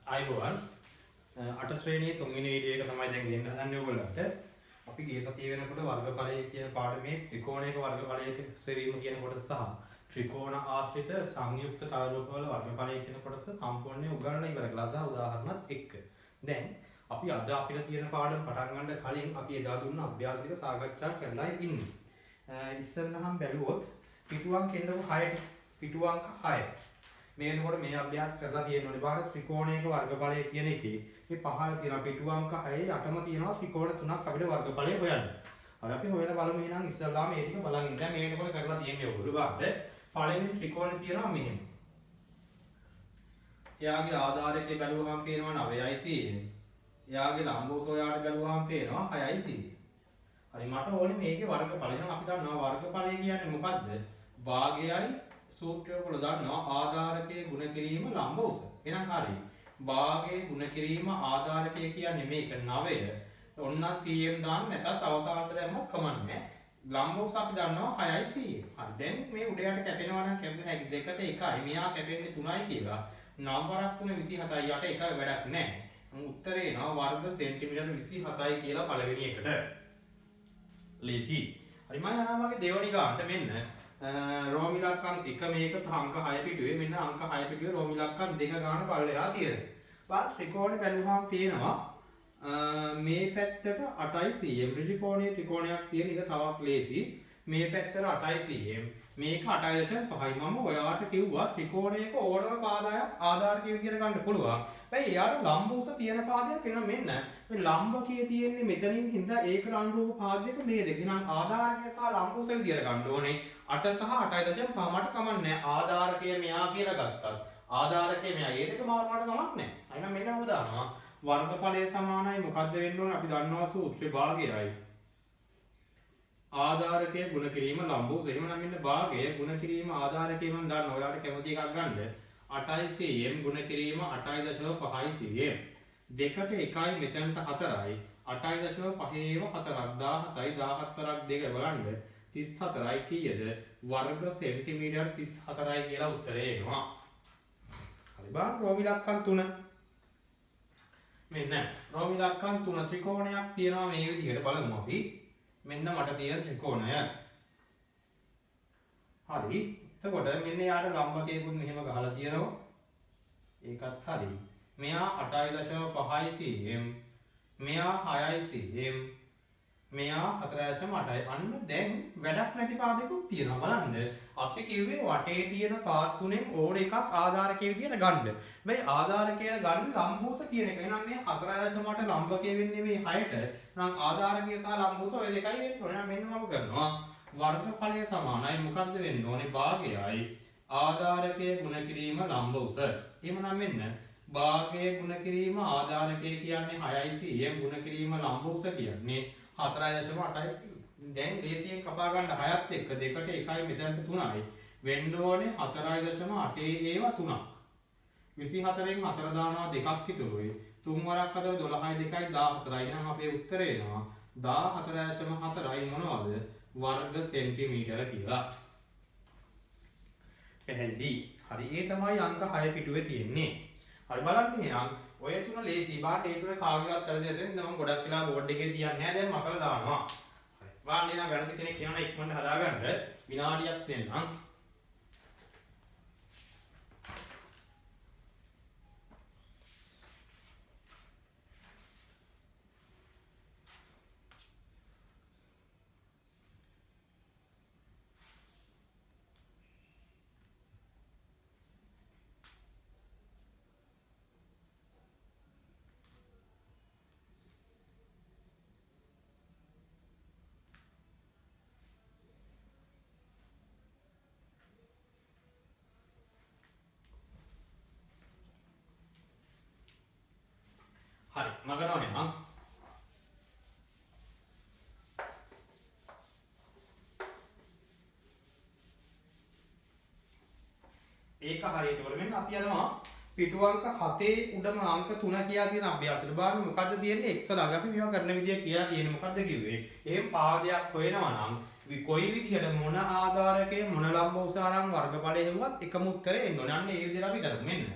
අයිබෝවන් 8 ශ්‍රේණියේ 3 වෙනි වීඩියෝ එක තමයි දැන් ගෙන්න හදන්නේ ඔයගොල්ලන්ට. අපි ගිය සතියේ වෙනකොට වර්ගඵලය කියන පාඩමේ ත්‍රිකෝණයක වර්ගඵලයක සෙවීම කියන කොටස සහ ත්‍රිකෝණ ආශ්‍රිත සංයුක්ත තාරූපවල වර්ගඵලය කියන කොටස සම්පූර්ණයෙන් උගන්වලා ඉවර කළා සහ උදාහරණත් එක්ක. දැන් අපි අද අපිට තියෙන පාඩම පටන් ගන්න කලින් අපි එදා දුන්න අභ්‍යාස ටික සාකච්ඡා කරලා ඉන්නේ. ඉස්සෙල්ලහම බැලුවොත් පිටුවන්ක එන්නකො 6ට පිටුවන්ක 6 මේ වෙනකොට මේ අභ්‍යාස කරලා තියෙනෝනේ බලන්න ත්‍රිකෝණයක වර්ගඵලය කියන එකේ මේ පහළ තියෙන පිටුවන්ක 6 යටම තියෙනවා ත්‍රිකෝණ තුනක් අපිට වර්ගඵලය හොයන්න. හරි අපි හොයලා බලමු එහෙනම් ඉස්සල්ලාම මේ ටික බලන්න. දැන් මේ වෙනකොට කරලා තියෙන්නේ ඔයගොල්ලෝ බලන්න. පළවෙනි ත්‍රිකෝණේ තියෙනවා මෙහෙම. එයාගේ ආධාරකයේ බැලුවහම පේනවා 9යි 100. එයාගේ ලම්බෝස ඔයාට බැලුවහම පේනවා 6යි 100. හරි මට ඕනේ මේකේ වර්ගඵලය. නම් අපි දන්නවා වර්ගඵලය කියන්නේ මොකද්ද? භාගයයි සූත්‍රය වල දන්නවා ආධාරකයේ ගුණ කිරීම ලම්බ උස. එහෙනම් හරි. භාගයේ ගුණ කිරීම ආධාරකය කියන්නේ මේක 9. ඔන්න cm දාන්න නැතත් අවසානට දැම්මත් කමන්නේ. ලම්බ උස අපි දන්නවා 6යි 100. හරි. දැන් මේ උඩයට කැපෙනවා නම් කැපෙන හැකි දෙකට 1යි. මෙහා කැපෙන්නේ 3යි කියලා. නම්බරක් 3 27යි යට එක වැඩක් නැහැ. උත්තරේ එනවා වර්ග සෙන්ටිමීටර් 27යි කියලා පළවෙනි එකට. ලේසි. හරි මම යනවා වගේ දෙවෙනි ගානට මෙන්න රෝම ඉලක්කම් 1 මේක අංක 6 පිටුවේ මෙන්න අංක 6 පිටුවේ රෝම ඉලක්කම් 2 ගාන පල්ලෙහා තියෙනවා. බාත් ත්‍රිකෝණේ බැලුවාම පේනවා මේ පැත්තට 8යි cm ත්‍රිකෝණයේ ත්‍රිකෝණයක් තියෙන එක තවත් ලේසි. මේ පැත්තට 8යි cm මේක 8.5යි. මම ඔයාට කිව්වා ත්‍රිකෝණයක ඕනම පාදයක් ආධාරකයේ විදියට ගන්න පුළුවන්. හැබැයි එයාට ලම්බ උස තියෙන පාදයක් එනවා මෙන්න. මේ ලම්බකයේ තියෙන්නේ මෙතනින් හින්දා ඒකට අනුරූප පාදයක මේ දෙක. එහෙනම් ආධාරකය සහ ලම්බ උස විදියට ගන්න ඕනේ. 8 සහ 8.5 මට කමන්නේ ආධාරකය මෙයා කියලා ගත්තත් ආධාරකය මෙයා ඒ දෙක මාරුවාට කමක් නැහැ. එහෙනම් මෙන්න මොකද දානවා වර්ගඵලය සමානයි මොකද්ද වෙන්න ඕනේ අපි දන්නවා සූත්‍රේ භාගයයි ආධාරකයේ ගුණ කිරීම ලම්බ උස. එහෙමනම් මෙන්න භාගය ගුණ කිරීම ආධාරකයේ මම දන්නවා ඔයාලට කැමති එකක් ගන්න 8යි cm ගුණ කිරීම 8.5යි cm දෙකට 1යි මෙතනට 4යි 8.5 4ක් 17යි 14ක් දෙක බලන්න 34යි කීයද වර්ග සෙන්ටිමීටර් 34යි කියලා උත්තරේ එනවා. හරි බලන්න රෝම ඉලක්කම් 3 මෙන්න රෝම ඉලක්කම් 3 ත්‍රිකෝණයක් තියෙනවා මේ විදිහට බලමු අපි. මෙන්න මට තියෙන ත්‍රිකෝණය. හරි. එතකොට මෙන්න යාට ලම්බකයකුත් මෙහෙම ගහලා තියෙනවා. ඒකත් හරි. මෙයා 8.5යි cm මෙයා 6යි cm මෙයා 4.8යි. අන්න දැන් වැඩක් නැති පාදයකුත් තියෙනවා බලන්න. අපි කිව්වේ වටේ තියෙන පාත් තුනෙන් ඕන එකක් ආධාරකයේ විදියට ගන්න. මේ ආධාරකයට ගන්න ලම්බෝස කියන එක. එහෙනම් මේ 4.8 ලම්බකයේ වෙන්නේ මේ 6ට. නම් ආධාරකය සහ ලම්බෝස ඔය දෙකයි වෙන්න ඕනේ. මෙන්න මම කරනවා. වර්ගඵලය සමානයි මොකද්ද වෙන්න ඕනේ? භාගයයි ආධාරකයේ ගුණ කිරීම ලම්බෝස. එහෙමනම් මෙන්න භාගයේ ගුණ කිරීම ආධාරකයේ කියන්නේ 6යි cm ගුණ කිරීම ලම්බෝස කියන්නේ 4.8යි. දැන් ලේසියෙන් කපා ගන්න 6ත් එක්ක දෙකට 1යි මෙතනට 3යි වෙන්න ඕනේ 4.8 ඒවා 3ක් 24න් 4 දානවා දෙකක් ඉතුරුයි 3 වරක් 4 12යි 2යි 14යි. එහෙනම් අපේ උත්තරේ එනවා 14.4යි මොනවද වර්ග සෙන්ටිමීටර කියලා. පැහැදිලි. හරි ඒ තමයි අංක 6 පිටුවේ තියෙන්නේ. හරි බලන්න එහෙනම් ඔය තුන ලේසි. බාන්න ඒ තුන කාගේවත් කරදේ දෙන්න මම ගොඩක් වෙලා බෝඩ් එකේ තියන්නේ නැහැ. දැන් මකලා දානවා. හරි. බාන්න එහෙනම් වැරදි කෙනෙක් කියනවා ඉක්මනට හදාගන්න විනාඩියක් දෙන්නම්. හරි මම කරනවා නම් ඒක හරියට. ඒකට මෙන්න අපි යනවා පිටුවංක 7 උඩම අංක 3 කියලා තියෙන අභ්‍යාසෙට. බලන්න මොකද්ද තියෙන්නේ x ළඟ. අපි මේවා කරන විදිය කියලා තියෙන්නේ මොකද්ද කිව්වේ? එහෙම පාදයක් හොයනවා නම් කොයි විදිහට මොන ආධාරකයේ මොන ලම්බ උසාරම් වර්ගඵලය හෙව්වත් එකම උත්තරේ එන්න ඕනේ. අන්න ඒ විදිහට අපි කරමු. මෙන්න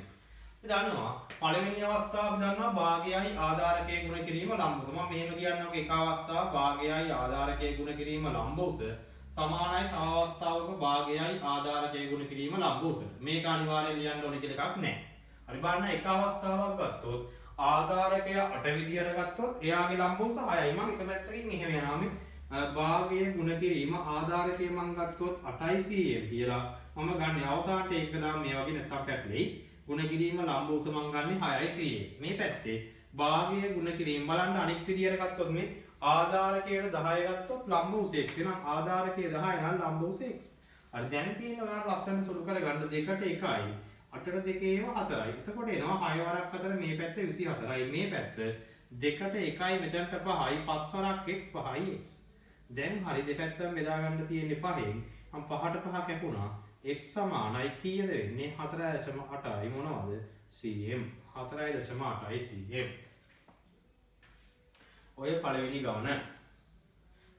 දන්නවා පළවෙනි අවස්ථාව දන්නවා භාගයයි ආධාරකයේ ගුණ කිරීම ලම්බෝස. මම මෙහෙම කියන්නම් එක අවස්ථාව භාගයයි ආධාරකයේ ගුණ කිරීම ලම්බෝස සමානයි තව අවස්ථාවක භාගයයි ආධාරකයේ ගුණ කිරීම ලම්බෝසට. මේක අනිවාර්යයෙන් ලියන්න ඕනේ කියලා එකක් නැහැ. හරි බලන්න එක අවස්ථාවක් ගත්තොත් ආධාරකය 8 විදියට ගත්තොත් එයාගේ ලම්බෝස 6යි. මම එක පැත්තකින් එහෙම යනවා මේ භාගයේ ගුණ කිරීම ආධාරකයේ මම ගත්තොත් 8යි cm කියලා. මම ගන්න අවසානට ඒක දාම මේ වගේ නැත්තම් පැටලෙයි. ගුණ කිරීම ලම්බෝස මම ගන්නේ 6යි cm. මේ පැත්තේ භාගයේ ගුණ කිරීම බලන්න අනිත් විදියට ගත්තොත් මේ ආධාරකයට 10 ගත්තොත් ලම්බෝස x. එහෙනම් ආධාරකයේ 10 නම් ලම්බෝස x. හරි දැන් තියෙන ඔයාලා ලස්සන සුළු කරගන්න 2ට 1යි 8ට 2 ඒවා 4යි. එතකොට එනවා 6 වරක් 4 මේ පැත්ත 24යි. මේ පැත්ත 2ට 1යි මෙතනට 5යි 5 වරක් x 5යි x. දැන් හරි දෙපැත්තම බෙදා ගන්න තියෙන්නේ 5න්. මම 5ට 5 කැපුණා. x සමානයි කීයද වෙන්නේ 4.8යි මොනවද cm 4.8යි cm. ඔය පළවෙනි ගාන.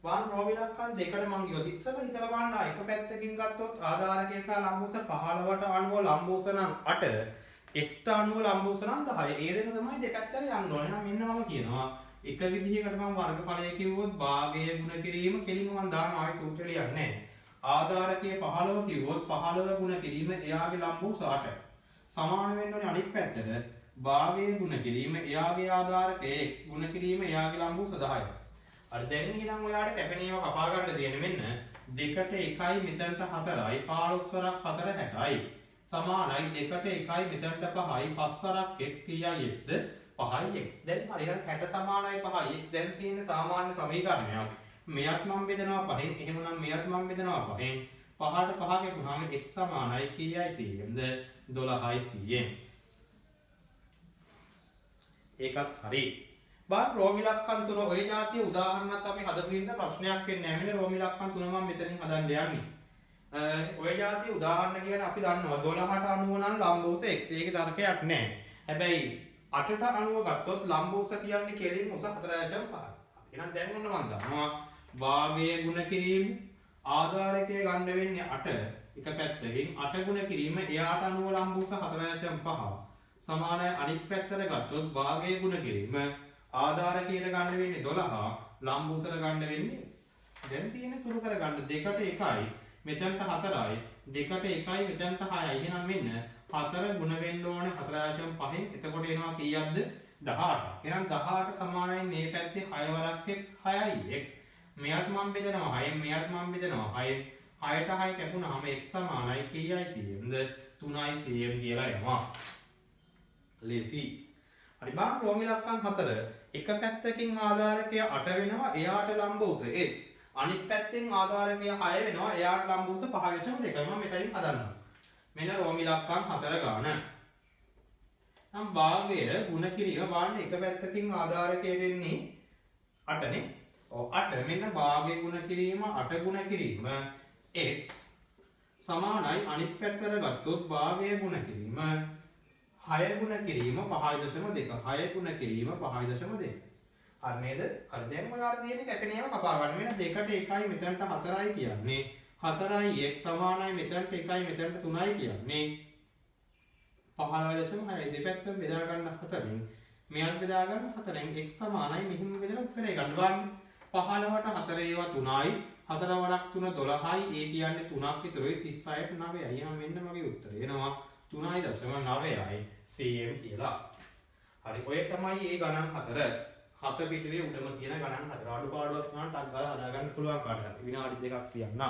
වාන් රෝවිලක්කන් දෙකට මම ගියොත් ඉස්සෙල්ලා හිතලා බලන්න එක පැත්තකින් ගත්තොත් ආධාරකයේ සහ ලම්බෝස 15ට අනුව ලම්බෝස නම් 8 x ට අනුව ලම්බෝස නම් 10. ඒ දෙක තමයි දෙපැත්තට යන්න ඕනේ. එහෙනම් මෙන්න මම කියනවා එක විදිහකට මම වර්ගඵලය කිව්වොත් භාගයේ ගුණ කිරීම කෙලින්ම මම දාන ආයි සූත්‍රය ලියන්නේ නැහැ. ආධාරකයේ 15 කිව්වොත් 15 ගුණ කිරීම එයාගේ ලම්බෝස 8. සමාන වෙන්න ඕනේ අනිත් පැත්තට භාගයේ ගුණ කිරීම එයාගේ ආධාරකයේ x ගුණ කිරීම එයාගේ ලම්බෝස 10යි. හරි දැන් එහෙනම් ඔයාලට කැපෙනේව කපා ගන්න තියෙන්නේ මෙන්න 2ට 1යි මෙතනට 4යි 15 වරක් 4 60යි සමානයි 2ට 1යි මෙතනට 5යි 5 වරක් x කීයයි xද 5යි x. දැන් හරියට 60 සමානයි 5යි x. දැන් තියෙන සාමාන්‍ය සමීකරණයක්. මෙයත් මම බෙදනවා 5න්. එහෙමනම් මෙයත් මම බෙදනවා 5න්. 5ට 5 ගෙවුවාම x සමානයි කීයයි cmද 12යි cm. ඒකත් හරි. බලන්න රෝමි ලක්කන් තුන ඔය જાතිය උදාහරණයක් අපි හදපු හින්දා ප්‍රශ්නයක් වෙන්නේ නැහැ. මෙන්න රෝමි ලක්කන් තුන මම මෙතනින් හදන්න යන්නේ. ඔය જાතිය උදාහරණ කියන්නේ අපි දන්නවා 12ට අනුව නම් ලම්බෝස x. ඒකේ තර්කයක් නැහැ. හැබැයි 8ට අනුව ගත්තොත් ලම්බෝස කියන්නේ කෙලින් උස 4.5. එහෙනම් දැන් ඔන්න මම දන්නවා භාගයේ ගුණ කිරීම ආධාරකයේ ගන්න වෙන්නේ 8 එක පැත්තකින් 8 ගුණ කිරීම එයාට අනුව ලම්බෝස 4.5 සමානයි අනිත් පැත්තට ගත්තොත් භාගයේ ගුණ කිරීම ආධාරකයට ගන්න වෙන්නේ 12 ලම්බෝසට ගන්න වෙන්නේ x. දැන් තියෙන්නේ සුළු කරගන්න 2ට 1යි මෙතනට 4යි 2ට 1යි මෙතනට 6යි. එහෙනම් මෙන්න 4 ගුණ වෙන්න ඕනේ 4.5න්. එතකොට එනවා කීයක්ද 18. එහෙනම් 18 සමානයි මේ පැත්තේ 6 වරක් x 6යි x. මෙයත් මම බෙදනවා 6න් මෙයත් මම බෙදනවා 6න්. 6ට 6 කැපුණාම x සමානයි කීයයි cmද 3යි cm කියලා එනවා. ලේසි. හරි බලන්න රෝමි ලක්කන් 4 එක පැත්තකින් ආධාරකය 8 වෙනවා එයාට ලම්බෝස x. අනිත් පැත්තෙන් ආධාරකය 6 වෙනවා එයාට ලම්බෝස 5.2. මම මෙතනින් හදන්නම්. මෙන්න රෝමි ලක්කන් 4 ගාන. නම් භාගය ගුණ කිරීම බලන්න එක පැත්තකින් ආධාරකයට එන්නේ 8 නේ. ඔව් 8 මෙන්න භාගය ගුණ කිරීම 8 ගුණ කිරීම x සමානයි අනිත් පැත්තට ගත්තොත් භාගය ගුණ කිරීම 6 ගුණ කිරීම 5.2. 6 ගුණ කිරීම 5.2. හරි නේද? හරි දැන් ඔයාලට තියෙන්නේ කැපෙනේව කපා ගන්න. මෙන්න 2ට 1යි මෙතනට 4යි කියන්නේ 4යි x සමානයි මෙතනට 1යි මෙතනට 3යි කියන්නේ 15.6යි. දෙපැත්තම බෙදා ගන්න 4න් මෙයන් බෙදා ගන්න 4න් x සමානයි මෙහිම බෙදලා උත්තරේ ගන්න බලන්න. 15ට 4 ඒවා 3යි 4 වරක් 3 12යි. ඒ කියන්නේ 3ක් විතරයි 36ට 9යි. එහෙනම් මෙන්න මගේ උත්තරේ එනවා 3.9යි cm කියලා. හරි ඔය තමයි මේ ගණන් 4. 7 පිටුවේ උඩම තියෙන ගණන් 4. අඩුපාඩුවක් නම් ටක් ගාලා හදා ගන්න පුළුවන් කාටද? විනාඩි 2ක් තියන්න.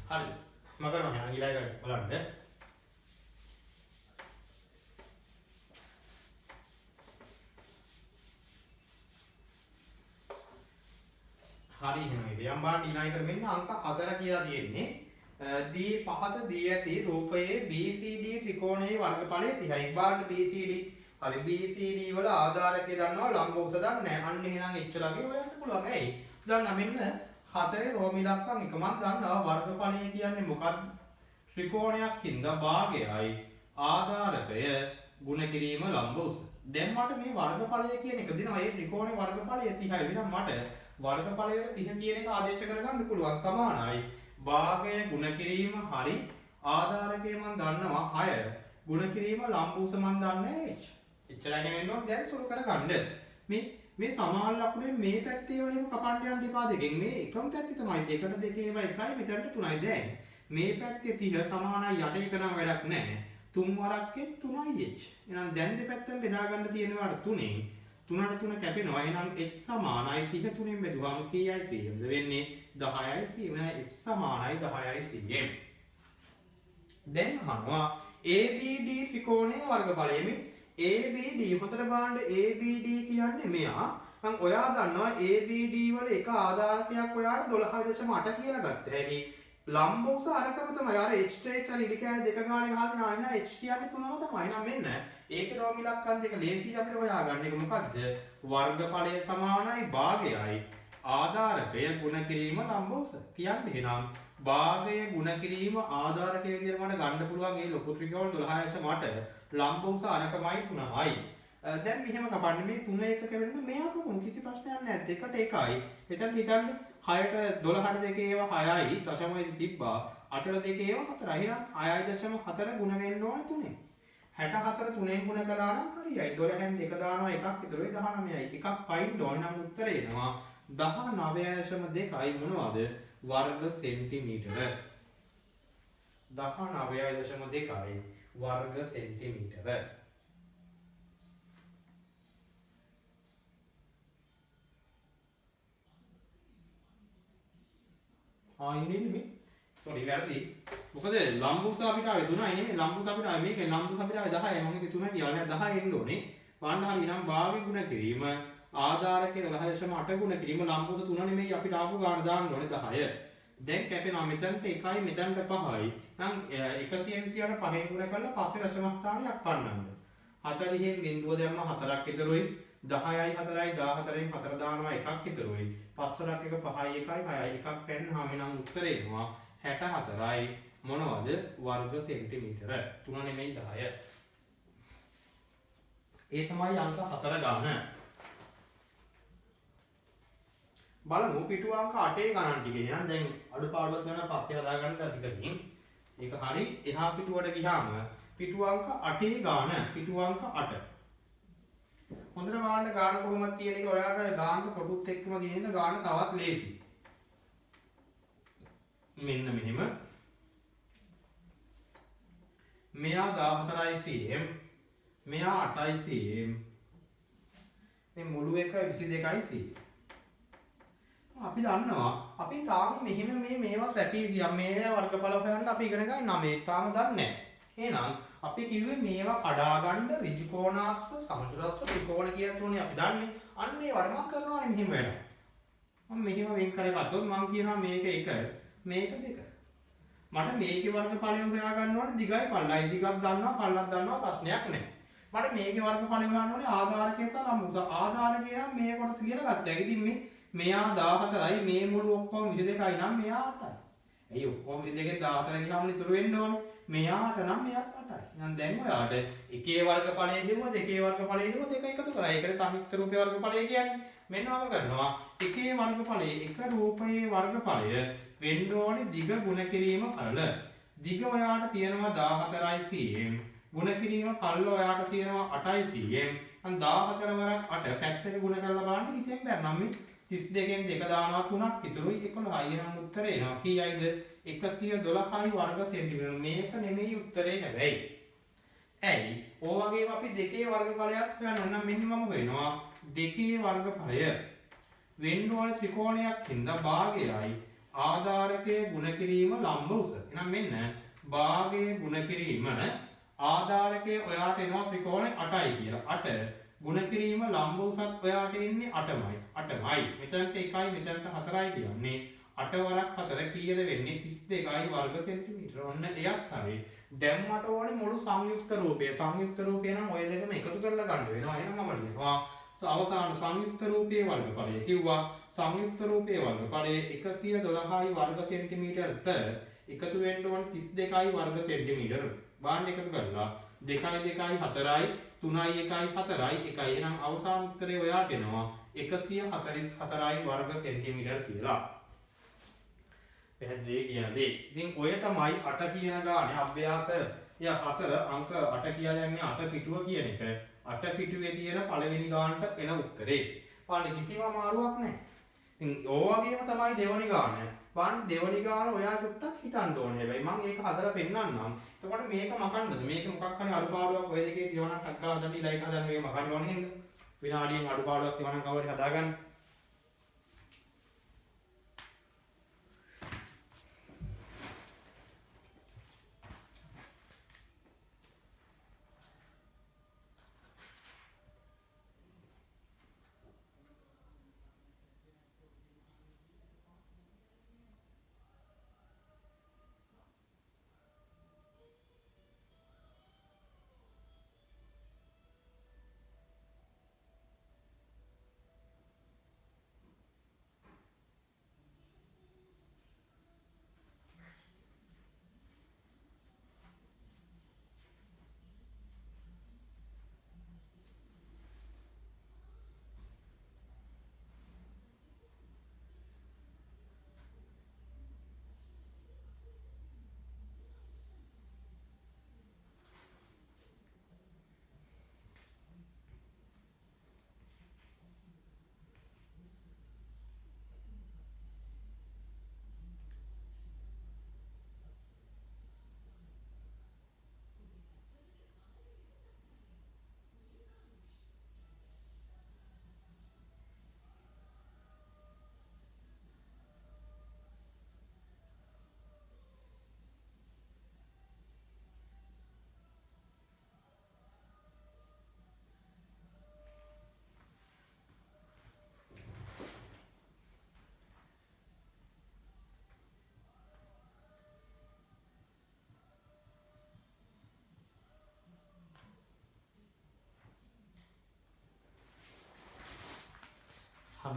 හරිද? මම කරනවා එහෙනම් ඊළඟ බලන්න. හරි එහෙනම් ඉතින් බලන්න ඊළඟට මෙන්න අංක 4 කියලා තියෙන්නේ. දී පහත දී ඇති රූපයේ BCD ත්‍රිකෝණයේ වර්ගඵලය 30යි. බලන්න BCD. හරි BCD වල ආධාරකය දන්නවා ලම්බ උස දන්නේ නැහැ. අන්න එහෙනම් එච්චරගේ හොයන්න පුළුවන්. ඇයි? දන්න මෙන්න 4 රෝම ඉලක්කම් එක මම දන්නවා වර්ගඵලය කියන්නේ මොකක්ද? ත්‍රිකෝණයක් හින්දා භාගයයි ආධාරකය ගුණ කිරීම ලම්බ උස. දැන් මට මේ වර්ගඵලය කියන එක දෙනවා. ඒ ත්‍රිකෝණේ වර්ගඵලය 30යි. විනම් මට වර්ගඵලය 30 කියන එක ආදේශ කරගන්න පුළුවන්. සමානයි භාගය ගුණ කිරීම හරි ආධාරකය මම දන්නවා 6 ගුණ කිරීම ලම්බ උස මම දන්නේ h. එච්චරයි වෙන්න ඕනේ. දැන් සුළු කරගන්න. මේ සමාන ලකුණේ මේ පැත්තේ වගේම කපන්න යන්න එපා දෙකෙන්. මේ එකම පැත්තේ තමයි 2ට 2 ඒවා 1යි මෙතනට 3යි. දැන් මේ පැත්තේ 30 සමානයි යට එක නම් වැඩක් නැහැ. 3 වරක්කේ 3යි h. එහෙනම් දැන් දෙපැත්තෙන් බෙදා ගන්න තියෙනවාට 3න් 3ට 3 කැපෙනවා. එහෙනම් h සමානයි 30 3න් බෙදුවාම කීයයි cm ද වෙන්නේ 10යි cm. h සමානයි 10යි cm. දැන් අහනවා ABD ත්‍රිකෝණයේ වර්ගඵලය. මේ ABD හොතර බලන්න ABD කියන්නේ මෙයා. මම ඔයා දන්නවා ABD වල එක ආධාරකයක් ඔයාට 12.8 කියලා ගත්ත හැකි. ලම්බ උස අරකම තමයි. අර h to h අර ඉලිකෑ දෙක ගානේ ගහගෙන ආයෙ නා h කියන්නේ 3ම තමයි. එහෙනම් මෙන්න ඒකේ රෝම ඉලක්කම් දෙක ලේසි අපිට හොයාගන්න. එක මොකද්ද? වර්ගඵලය සමානයි භාගයයි ආධාරකය ගුණ කිරීම ලම්බ උස. කියන්නේ එහෙනම් භාගය ගුණ කිරීම ආධාරකය විදිහට මට ගන්න පුළුවන් මේ ලොකු ත්‍රිකෝණ 12.8 ලම්බ උස අරකමයි 3යි. දැන් මෙහෙම කපන්න මේ 3 එක කැවෙනද මෙයා කොහොම කිසි ප්‍රශ්නයක් නැහැ. දෙකට එකයි. එතන හිතන්න 6ට 12ට 2 ඒවා 6යි. දශමයි තිබ්බා. 8ට 2 ඒවා 4යි. එහෙනම් 6.4 ගුණ වෙන්න ඕනේ 3ෙන්. 64 3ෙන් ගුණ කළා නම් හරියයි. 12න් 2 දානවා එකක් ඉතුරුයි 19යි. එකක් පයින් ඕන නම් උත්තරේ එනවා 19.2යි මොනවද? वर्ग सेंटीमीटर 19.2 वर्ग सेंटीमीटर. ඉන්නේ නෙමෙයි සෝරි වැරදි. මොකද ලම්බ උස අපිට ආවේ 3යි නෙමෙයි. ලම්බ උස අපිට ආවේ මේක ලම්බ උස අපිට ආවේ 10යි. මොකද 3 කියන්නේ 10 එන්න ඕනේ. බලන්න හරි නම් භාගය ගුණ කිරීම ආධාරකයේ 12.8 ගුණ කිරීම ලම්බ උස 3 නෙමෙයි අපිට ආපු ගාන දාන්න ඕනේ 10. දැන් කැපෙනවා මෙතනට 1යි මෙතනට 5යි. නම් 180ට 5න් ගුණ කරලා පස්සේ දශම ස්ථානයක් පන්නන්න. 40න් බිඳුව දැම්ම 4ක් ඉතුරුයි. 10යි 4යි 14න් 4 දානවා එකක් ඉතුරුයි. 5 එක 5යි 1යි 6යි එකක් පෙන්නාම නම් උත්තරේ එනවා 64යි මොනවද? වර්ග සෙන්ටිමීටර. 3 නෙමෙයි 10. ඒ තමයි අංක 4 ගන්න. බලමු පිටු අංක 8 ගණන් ටික. එහෙනම් දැන් අඩුපාඩුවක් වෙනවා පස්සේ හදා ගන්න ටිකකින්. ඒක හරි. එහා පිටුවට ගියාම පිටු අංක 8 ගාන පිටු අංක 8. හොඳට බලන්න ගාන කොහොමද තියෙන එක ඔයාලට ගානක කොටුත් එක්කම තියෙන ගාන තවත් ලේසි. මෙන්න මෙහෙම. මෙයා 14යි cm. මෙයා 8යි cm. මේ මුළු එක 22යි cm. අපි දන්නවා අපි තාම මෙහෙම මේවා ට්‍රැපීසියම් මේවා වර්ගඵල හොයන්න අපි ඉගෙන ගන්න මේ තාම දන්නේ නැහැ. එහෙනම් අපි කිව්වේ මේවා කඩා ගන්න ඍජු කෝණාස්ත සමචතුරාස්ත ත්‍රිකෝණ කියන තුනේ අපි දන්නේ. අන්න ඒ වර්ණම් කරනවානේ මෙහෙම වෙනවා. මම මෙහෙම වෙන් කරගත්තොත් මම කියනවා මේක 1 මේක 2. මට මේකේ වර්ගඵලය හොයා ගන්න ඕනේ දිගයි පල්ලයි. දිගක් දන්නවා පල්ලක් දන්නවා ප්‍රශ්නයක් නැහැ. මට මේකේ වර්ගඵලය හොයන්න ඕනේ ආධාරකයේ සහ ලම්බ උස. ආධාරකය නම් මේ කොටස කියලා ගත්තා. ඉතින් මෙයා 14යි මේ මුළු ඔක්කොම 22යි නම් මෙයා 8යි. එයි ඔක්කොම 22න් 14 ගියාම ඉතුරු වෙන්න ඕනේ. මෙයාට නම් මෙයාත් 8යි. එහෙනම් දැන් ඔයාට එකේ වර්ගඵලය හෙව්වා දෙකේ වර්ගඵලය හෙව්වා දෙක එකතු කරා. ඒකට සංයුක්ත රූපේ වර්ගඵලය කියන්නේ. මෙන්න මම කරනවා එකේ වර්ගඵලය එක රූපයේ වර්ගඵලය වෙන්න ඕනේ දිග ගුණ කිරීම පළ. දිග ඔයාට තියෙනවා 14යි cm. ගුණ කිරීම පළ ඔයාට තියෙනවා 8යි cm. අන් 14 වරක් 8 පැත්තට ගුණ කරලා බලන්න හිතෙන් බැන්නම් මේ 32න් 2 දානවා 3ක් ඉතුරුයි 11යි. එහෙනම් උත්තරේ එනවා කීයයිද? 112යි වර්ග සෙන්ටිමීටර. මේක නෙමෙයි උත්තරේ හැබැයි. ඇයි? ඕ වගේම අපි දෙකේ වර්ගඵලයක් හොයන්න ඕන නම් මෙන්න මම හොයනවා දෙකේ වර්ගඵලය වෙන්න ඕන ත්‍රිකෝණයක් හින්දා භාගයයි ආධාරකයේ ගුණ කිරීම ලම්බ උස. එහෙනම් මෙන්න භාගයේ ගුණ කිරීම ආධාරකයේ ඔයාට එනවා ත්‍රිකෝණේ 8යි කියලා. 8 ගුණ කිරීම ලම්බ උසත් ඔයාට එන්නේ 8යි. 8යි. මෙතනට 1යි මෙතනට 4යි කියන්නේ 8 වරක් 4 කීයද වෙන්නේ 32යි වර්ග සෙන්ටිමීටර. ඔන්න එයත් හරි. දැන් මට ඕනේ මුළු සංයුක්ත රූපය. සංයුක්ත රූපය නම් ඔය දෙකම එකතු කරලා ගන්න වෙනවා. එහෙනම් මම ලියනවා අවසාන සංයුක්ත රූපයේ වර්ගඵලය කිව්වා. සංයුක්ත රූපයේ වර්ගඵලය 112යි වර්ග සෙන්ටිමීටරට එකතු වෙන්න ඕනේ 32යි වර්ග සෙන්ටිමීටර. බාන්න එකතු කරලා 2යි 2යි 4යි 3යි 1යි 4යි 1යි. එහෙනම් අවසාන උත්තරේ ඔයාට එනවා 144යි වර්ග සෙන්ටිමීටර කියලා. පැහැදිලි කියන දේ. ඉතින් ඔය තමයි 8 කියන ගානේ අභ්‍යාස ය 4 අංක 8 කියලා යන්නේ 8 පිටුව කියන එක. 8 පිටුවේ තියෙන පළවෙනි ගානට එන උත්තරේ. බලන්න කිසිම අමාරුවක් නැහැ. ඉතින් ඕවාගේම තමයි දෙවෙනි ගාන. බලන්න දෙවෙනි ගාන ඔයා චුට්ටක් හිතන්න ඕනේ. හැබැයි මම ඒක හදලා පෙන්නන්නම්. එතකොට මේක මකන්නද? මේක මොකක් හරි අඩුපාඩුවක් ඔය දෙකේ තියෙනවා නම් ටක් කරලා හදන්න ලයික් හදන්න මේක මකන්න ඕනේ නේද? විනාඩියෙන් අඩුපාඩුවක් තියෙනවා නම් කවරේ හදාගන්න.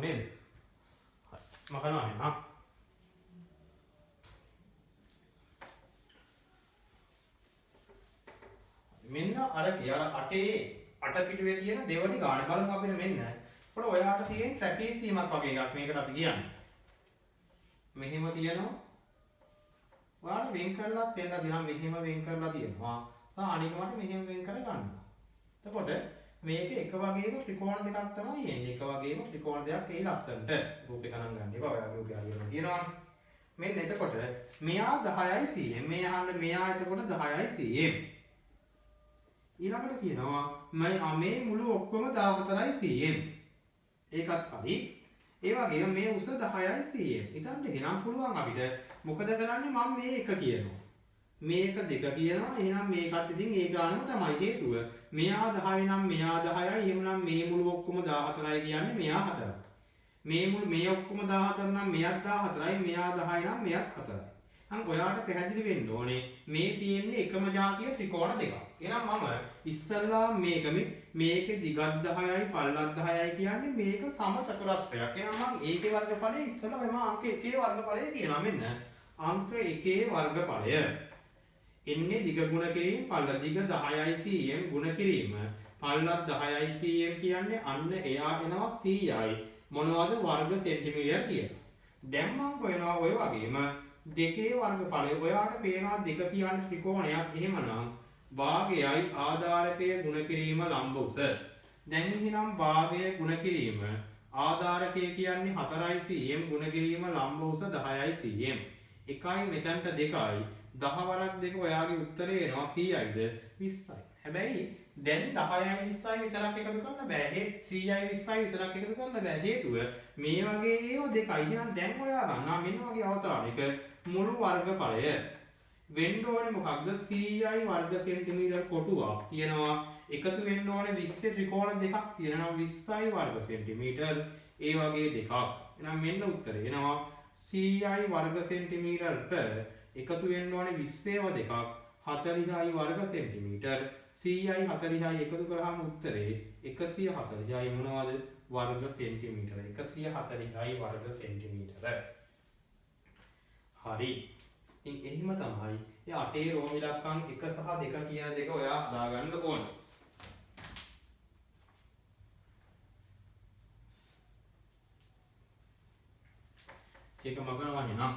නේද? මකනවා නේ. මෙන්න අර කියලා 8 පිටුවේ තියෙන දෙවනි ගාන බලමු අපිට මෙන්න. අපිට ඔයාට තියෙන ට්‍රැපීසියමක් වගේ එකක් මේකට අපි කියන්නේ. මෙහෙම තියෙනවා. ඔයාලා වෙන් කරලා පෙන්නලා දිනම් මෙහෙම වෙන් කරලා තියෙනවා. අනිකමට මෙහෙම වෙන් කර ගන්නවා. එතකොට මේක එක වගේම ත්‍රිකෝණ දෙකක් තමයි එන්නේ. එක වගේම ත්‍රිකෝණ දෙකක් ඒ ලස්සනට රූපේ ගණන් ගන්න එපා. ඔයාගේ රූපය අරගෙන තියෙනවානේ. මෙන්න එතකොට මෙයා 10යි cm. මේ අහන්න මෙයා එතකොට 10යි cm. ඊළඟට කියනවා මේ මුළු ඔක්කොම 14යි cm. ඒකත් හරි. ඒ වගේම මේ උස 10යි cm. ඉතින් එහෙනම් පුළුවන් අපිට මොකද කරන්නේ මම මේ එක කියනවා. මේක දෙක කියනවා. එහෙනම් මේකත් ඉතින් ඒ ගානම තමයි හේතුව. මෙයා 10 නම් මෙයා 10යි. එහෙනම් මේ මුළු ඔක්කොම 14යි කියන්නේ මෙයා 4යි. මේ ඔක්කොම 14 නම් මෙයත් 14යි. මෙයා 10 නම් මෙයත් 4යි. අන් ඔයාට පැහැදිලි වෙන්න ඕනේ මේ තියෙන්නේ එකම જાතිය ත්‍රිකෝණ දෙකක්. එහෙනම් මම ඉස්සල්ලා මේකේ දිගත් 10යි පළලත් 10යි කියන්නේ මේක සම චතුරස්‍රයක්. එහෙනම් මම ඒකේ වර්ගඵලය ඉස්සල්ලා මම අංක 1 වර්ගඵලය කියනවා. මෙන්න අංක 1 වර්ගඵලය එන්නේ දිග ගුණ කිරීම පළල දිග 10යි cm ගුණ කිරීම පළලත් 10යි cm කියන්නේ අන්න එයා එනවා 100යි මොනවද වර්ග සෙන්ටිමීටර කියලා. දැන් මම හොයනවා ඔය වගේම දෙකේ වර්ගඵලය. ඔයාට පේනවා දෙක කියන්නේ ත්‍රිකෝණයක්. එහෙමනම් භාගයයි ආධාරකයේ ගුණ කිරීම ලම්බ උස. දැන් එහෙනම් භාගය ගුණ කිරීම ආධාරකය කියන්නේ 4යි cm ගුණ කිරීම ලම්බ උස 10යි cm. එකයි මෙතනට 2යි 10 වරක් දෙක ඔයාගේ උත්තරේ එනවා කීයයිද 20යි. හැබැයි දැන් 10යි 20යි විතරක් එකතු කරන්න බෑ. 100යි 20යි විතරක් එකතු කරන්න බෑ. හේතුව මේ වගේ ඒවා දෙකයි. එහෙනම් දැන් හොයා ගන්නවා මෙන්න වගේ අවසානයක මුළු වර්ගඵලය වෙන්න ඕනේ මොකක්ද? 100යි වර්ග සෙන්ටිමීටර් කොටුවක් තියෙනවා. එකතු වෙන්න ඕනේ 20 ත්‍රිකෝණ දෙකක් තියෙනවා 20යි වර්ග සෙන්ටිමීටර්. ඒ වගේ දෙකක්. එහෙනම් මෙන්න උත්තරේ එනවා 100යි වර්ග සෙන්ටිමීටරට එකතු වෙන්න ඕනේ 20ව දෙකක් 40යි වර්ග සෙන්ටිමීටර්. 100යි 40යි එකතු කරාම උත්තරේ 140යි මොනවද? වර්ග සෙන්ටිමීටර. 140යි වර්ග සෙන්ටිමීටර. හරි. ඉතින් එහෙම තමයි. ඒ අටේ රෝම ඉලක්කම් 1 සහ 2 කියන දෙක ඔයා හදාගන්න ඕන. ඒක මගනවා නේනම්.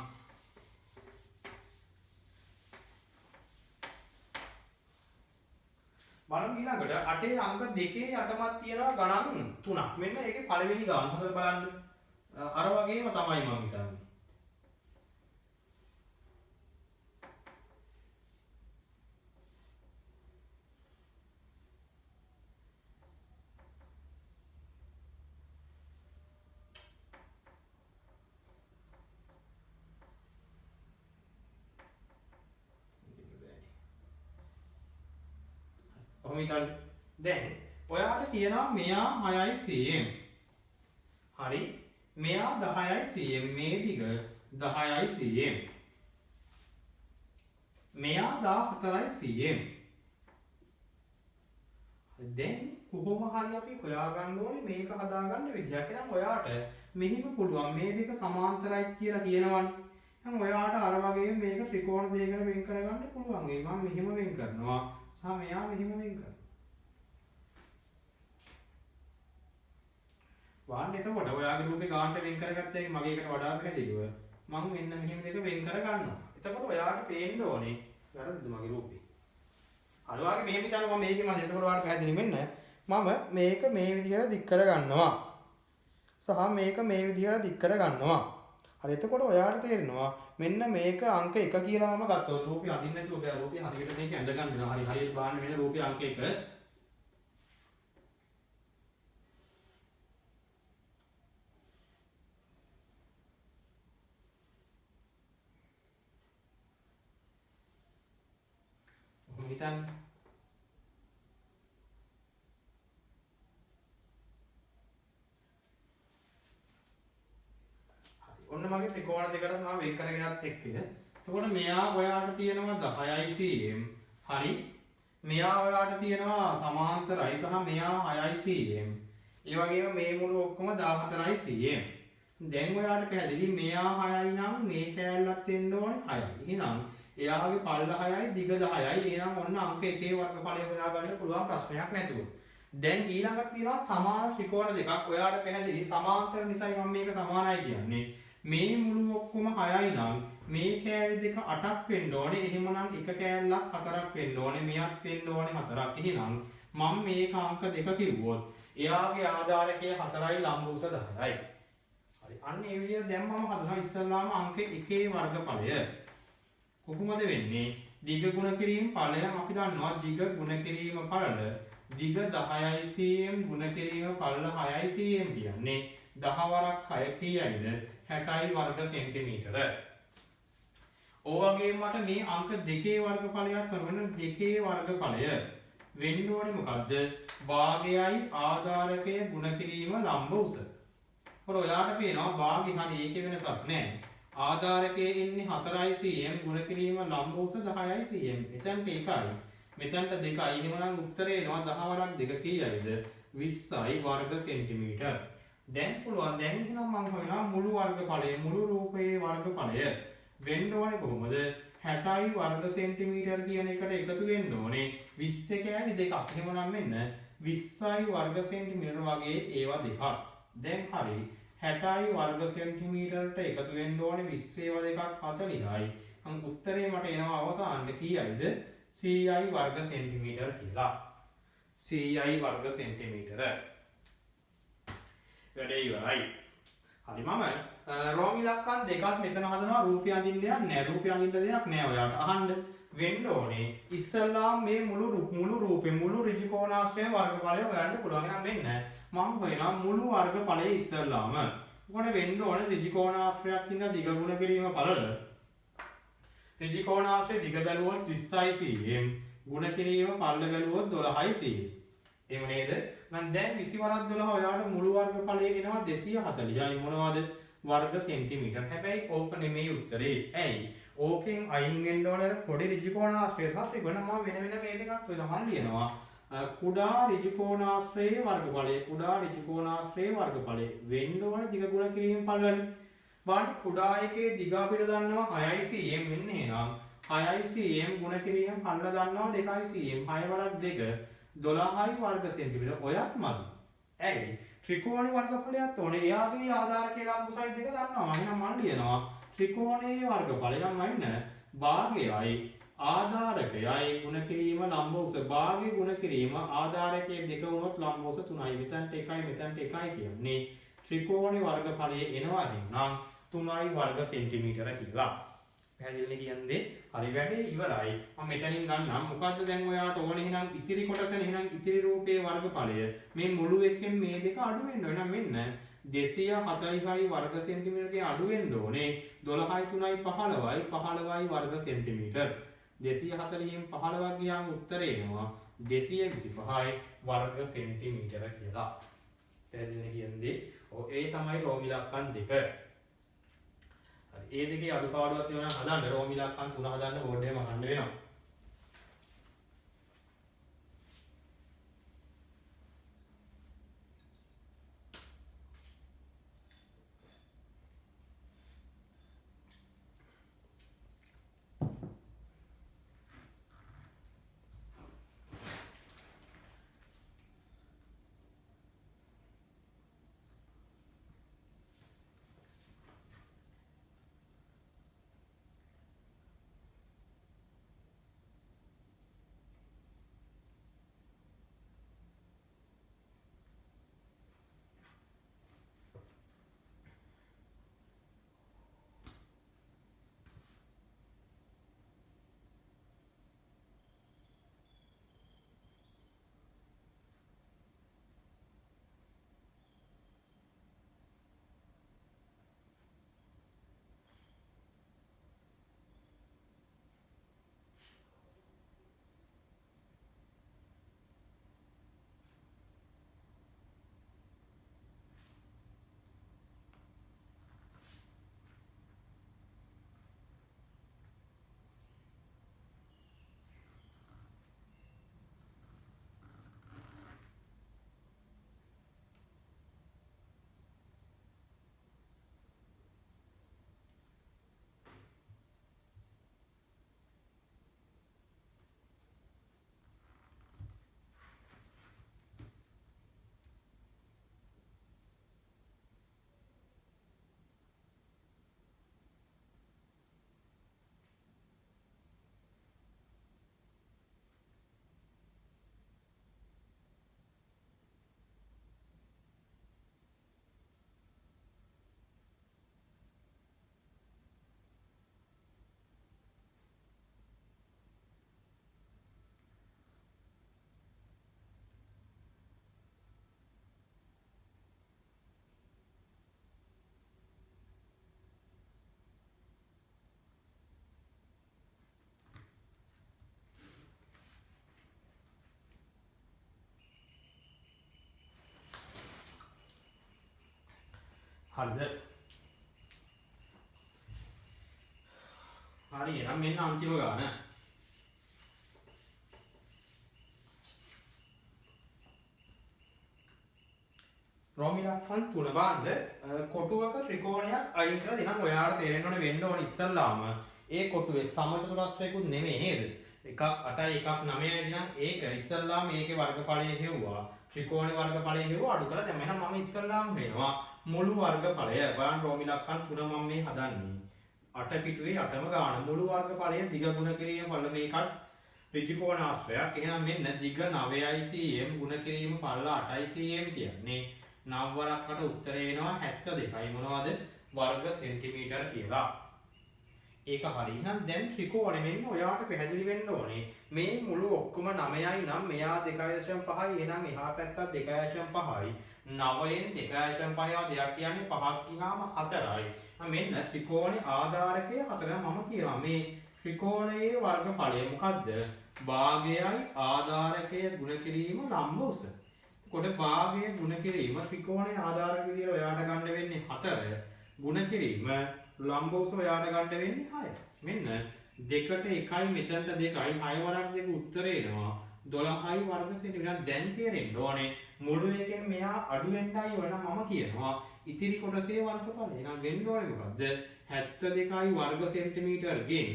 බලමු ඊළඟට අටේ අංක 2 යටමත් තියෙනවා ගණන් 3ක්. මෙන්න ඒකේ පළවෙනි ගාන හොඳට බලන්න. අර වගේම තමයි මම හිතන්නේ. කොහොම හිතන්න. දැන් ඔයාට කියනවා මෙයා 6යි cm. හරි. මෙයා 10යි cm. මේ දිග 10යි cm. මෙයා 14යි cm. දැන් කොහොම හරි අපි හොයාගන්න ඕනේ මේක හදාගන්න විදියක්. එහෙනම් ඔයාට මෙහිම පුළුවන් මේ දෙක සමාන්තරයි කියලා කියනවනේ. එහෙනම් ඔයාට අර වගේ මේක ත්‍රිකෝණ දෙකකට වෙන් කරගන්න පුළුවන්. ඒ මම මෙහෙම වෙන් කරනවා. සහ මෙයා මෙහෙම වෙන් කරනවා. වාන්න එතකොට ඔයාගේ රූපේ ගානට වෙන් කරගත්ත එක මගේ එකට වඩා පැහැදිලිව මම මෙන්න මෙහෙම දෙක වෙන් කර ගන්නවා. එතකොට ඔයාට පේන්න ඕනේ වැරද්ද මගේ රූපේ. අර වාගේ මෙහෙම හිතනවා මම මේකේ මම එතකොට ඔයාලට පැහැදිලි මෙන්න මම මේක මේ විදිහට දික් කර ගන්නවා. සහ මේක මේ විදිහට දික් කර ගන්නවා. හරි එතකොට ඔයාට තේරෙනවා මෙන්න මේක අංක 1 කියලා මම ගත්තොත් රූපය අඳින්න නැතුව ඔයා රූපය හරියට මේක ඇඳ ගන්නවා. හරි හරියට බලන්න මෙන්න රූපය අංක 1. හිතන්න. ඔන්න මගේ ත්‍රිකෝණ දෙකට මම වෙන් කරගෙනත් එක්ක. එතකොට මෙයා ඔයාට තියෙනවා 10යි cm. හරි. මෙයා ඔයාට තියෙනවා සමාන්තරයි සහ මෙයා 6යි cm. ඒ වගේම මේ මුළු ඔක්කොම 14යි cm. දැන් ඔයාට පැහැදිලි මෙයා 6යි නම් මේ කෑල්ලත් එන්න ඕනේ 6යි. එහෙනම් එයාගේ පල්ල 6යි දිග 10යි. එහෙනම් ඔන්න අංක 1 වර්ගඵලය හොයාගන්න පුළුවන් ප්‍රශ්නයක් නැතුව. දැන් ඊළඟට තියෙනවා සමාන ත්‍රිකෝණ දෙකක්. ඔයාට පැහැදිලි සමාන්තර නිසායි මම මේක සමානයි කියන්නේ. මේ මුළු ඔක්කොම 6යි නම් මේ කෑලි දෙක 8ක් වෙන්න ඕනේ. එහෙමනම් එක කෑල්ලක් 4ක් වෙන්න ඕනේ. මෙයක් වෙන්න ඕනේ 4ක්. එහෙනම් මම මේක අංක 2 කිව්වොත් එයාගේ ආධාරකය 4යි ලම්බ උස 10යි. හරි. අන්න ඒ විදිහට දැන් මම හදනවා ඉස්සල්ලාම අංක 1 වර්ගඵලය. කොහොමද වෙන්නේ? දිග ගුණ කිරීම පළල නම් අපි දන්නවා දිග ගුණ කිරීම පළල දිග 10යි cm ගුණ කිරීම පළල 6යි cm කියන්නේ 10 වරක් 6 කීයයිද 60යි වර්ග සෙන්ටිමීටර. ඕවගේ මට මේ අංක 2 වර්ගඵලයක් කරන 2 වර්ගඵලය වෙන්න ඕනේ මොකද්ද? භාගයයි ආධාරකය ගුණ කිරීම ලම්බ උස. ඔර ඔයාට පේනවා භාගය හරි ඒකේ වෙනසක් නැහැ. ආධාරකයේ ඉන්නේ 4යි cm ගුණ කිරීම ලම්බ උස 10යි cm. එතනට 1යි. මෙතනට 2යි. එහෙමනම් උත්තරේ එනවා 10 වරක් 2 කීයයිද? 20යි වර්ග සෙන්ටිමීටර. දැන් පුළුවන් දැන් එහෙනම් මම හොයනවා මුළු වර්ගඵලය මුළු රූපයේ වර්ගඵලය වෙන්න ඕනේ කොහොමද? 60යි වර්ග සෙන්ටිමීටර කියන එකට එකතු වෙන්න ඕනේ 20 කෑලි දෙකක්. එහෙමනම් මෙන්න 20යි වර්ග සෙන්ටිමීටර වගේ ඒවා දෙකක්. දැන් හරි 60යි වර්ග සෙන්ටිමීටරට එකතු වෙන්න ඕනේ 20 ඒවා දෙකක් 40යි. අන් උත්තරේ මට එනවා අවසානයේ කීයයිද? 100යි වර්ග සෙන්ටිමීටර කියලා. 100යි වර්ග සෙන්ටිමීටර. වැඩේ ඉවරයි. හරි මම රෝම ඉලක්කම් දෙකක් මෙතන හදනවා රූපය අඳින්න දෙයක් නෑ. රූපය අඳින්න දෙයක් නෑ ඔයාලට. අහන්න. වෙන්න ඕනේ. ඉස්සල්ලාම මේ මුළු රූපේ මුළු ඍජු කෝණාශ්‍රයේ වර්ගඵලය හොයන්න පුළුවන්. එහෙනම් මෙන්න මම හොයනවා මුළු වර්ගඵලයේ ඉස්සල්ලාම. මොකද වෙන්න ඕනේ ඍජු කෝණාශ්‍රයක් ඉඳලා දිග ගුණ කිරීම බලල. ඍජු කෝණාශ්‍රයේ දිග බැලුවොත් 20යි cm. ගුණ කිරීම පල්ල බැලුවොත් 12යි cm. එහෙම නේද? නම් දැන් 20 වරක් 12 ඔයාලට මුළු වර්ගඵලය එනවා 240යි මොනවද? වර්ග සෙන්ටිමීටර්. හැබැයි ඕක නෙමෙයි උත්තරේ. ඇයි? ඕකෙන් අයින් වෙන්න ඕන පොඩි ඍජු කෝණාශ්‍රය සහ ත්‍රිකෝණ මම වෙන මේක එකක් හොයලා මම ලියනවා. කුඩා ඍජු කෝණාශ්‍රයේ වර්ගඵලය කුඩා ඍජු කෝණාශ්‍රයේ වර්ගඵලය වෙන්න ඕන දිග ගුණ කිරීම පල්ලනේ. බලන්න කුඩා එකේ දිග අපිට දන්නවා 6යි cm මෙන්න එහෙනම් 6යි cm ගුණ කිරීම පල්ල දන්නවා 2යි cm 6 වරක් 2 12යි වර්ග සෙන්ටිමීටර. ඔයත් මදි. ඇයි? ත්‍රිකෝණේ වර්ගඵලයත් ඕනේ. එයාගේ ආධාරකයේ ලම්බ සයිඩ් එක දන්නවා. මම එහෙනම් මම ලියනවා ත්‍රිකෝණයේ වර්ගඵලය නම් වෙන්න භාගයයි ආධාරකයයි ගුණ කිරීම ලම්බ උස. භාගය ගුණ කිරීම ආධාරකයේ 2 වුණොත් ලම්බ උස 3යි. මෙතනට 1යි මෙතනට 1යි කියන්නේ ත්‍රිකෝණේ වර්ගඵලය එනවා නම් 3යි වර්ග සෙන්ටිමීටර කියලා. පැහැදිලිද කියන්නේ? හරි වැඩේ ඉවරයි. මම මෙතනින් ගන්නම්. මොකද්ද දැන් ඔයාලට ඕනේ එහෙනම් ඉතිරි කොටසනේ එහෙනම් ඉතිරි රූපයේ වර්ගඵලය. මේ මුළු එකෙන් මේ දෙක අඩු වෙන්න ඕන. මෙන්න 240යි වර්ග සෙන්ටිමීටරේ අඩු වෙන්න ඕනේ. 12යි 3යි 15යි 15යි වර්ග සෙන්ටිමීටර. 240න් 15 ගියාම උත්තරේ එනවා 225යි වර්ග සෙන්ටිමීටර කියලා. පැහැදිලිද කියන්නේ? ඔව් ඒ තමයි රෝම ඉලක්කම් දෙක. හරි ඒ දෙකේ අඩුපාඩුවක් තියෙනවා නම් හදන්න රෝම ඉලක්කම් 3 හදන්න බෝඩ් එකේ මහන්න වෙනවා. හරිද? හරි එහෙනම් මෙන්න අන්තිම ගාන. රෝම ඉලක්කම් 3 බලන්න කොටුවක ත්‍රිකෝණයක් අයින් කරලා දෙනම් ඔයාලට තේරෙන්න ඕනේ වෙන්න ඕනේ ඉස්සල්ලාම ඒ කොටුවේ සමචතුරස්‍රයකුත් නෙමෙයි නේද? එකක් 8යි එකක් 9යි නම් ඒක ඉස්සල්ලාම මේකේ වර්ගඵලය හෙව්වා. ත්‍රිකෝණේ වර්ගඵලය හෙව්වා අඩු කරලා දැන් මෙන්න මම ඉස්සල්ලාම වෙනවා මුළු වර්ගඵලය. බලන්න රෝම ඉලක්කම් 3 මම මේ හදන්නේ. 8 පිටුවේ 8ම ගාන මුළු වර්ගඵලය දිග ගුණ කිරීම පළ මේකත් ඍජු කෝණාශ්‍රයක්. එහෙනම් මෙන්න දිග 9යි cm ගුණ කිරීම පළ 8යි cm කියන්නේ 9 වරක්කට උත්තරේ එනවා 72යි මොනවද? වර්ග සෙන්ටිමීටර කියලා. ඒක හරි. එහෙනම් දැන් ත්‍රිකෝණය මෙන්න ඔයාට පැහැදිලි වෙන්න ඕනේ. මේ මුළු ඔක්කොම 9යි නම් මෙයා 2.5යි. එහෙනම් එහා පැත්තත් 2.5යි. 9න් 2.5 දෙයක් කියන්නේ 5ක් ගියාම 4යි. මෙන්න ත්‍රිකෝණේ ආධාරකය 4. මම කියනවා මේ ත්‍රිකෝණයේ වර්ගඵලය මොකද්ද? භාගයයි ආධාරකය ගුණ කිරීම ලම්බ උස. එතකොට භාගය ගුණ කිරීම ත්‍රිකෝණයේ ආධාරක විදියට ඔයාට ගන්න වෙන්නේ 4. ගුණ කිරීම ලම්බ උස ඔයාට ගන්න වෙන්නේ 6. මෙන්න 2ට 1යි මෙතනට 2යි 6 වරක් 2 උත්තරේ එනවා 12යි වර්ග සෙන්ටිමීටර. දැන් තේරෙන්න ඕනේ මුළු එකෙන් මෙයා අඩු වෙන්නයි වෙන මම කියනවා ඉතිරි කොටසේ වර්ගඵලය. එහෙනම් වෙන්න ඕනේ මොකද්ද? 72යි වර්ග සෙන්ටිමීටර් ගෙන්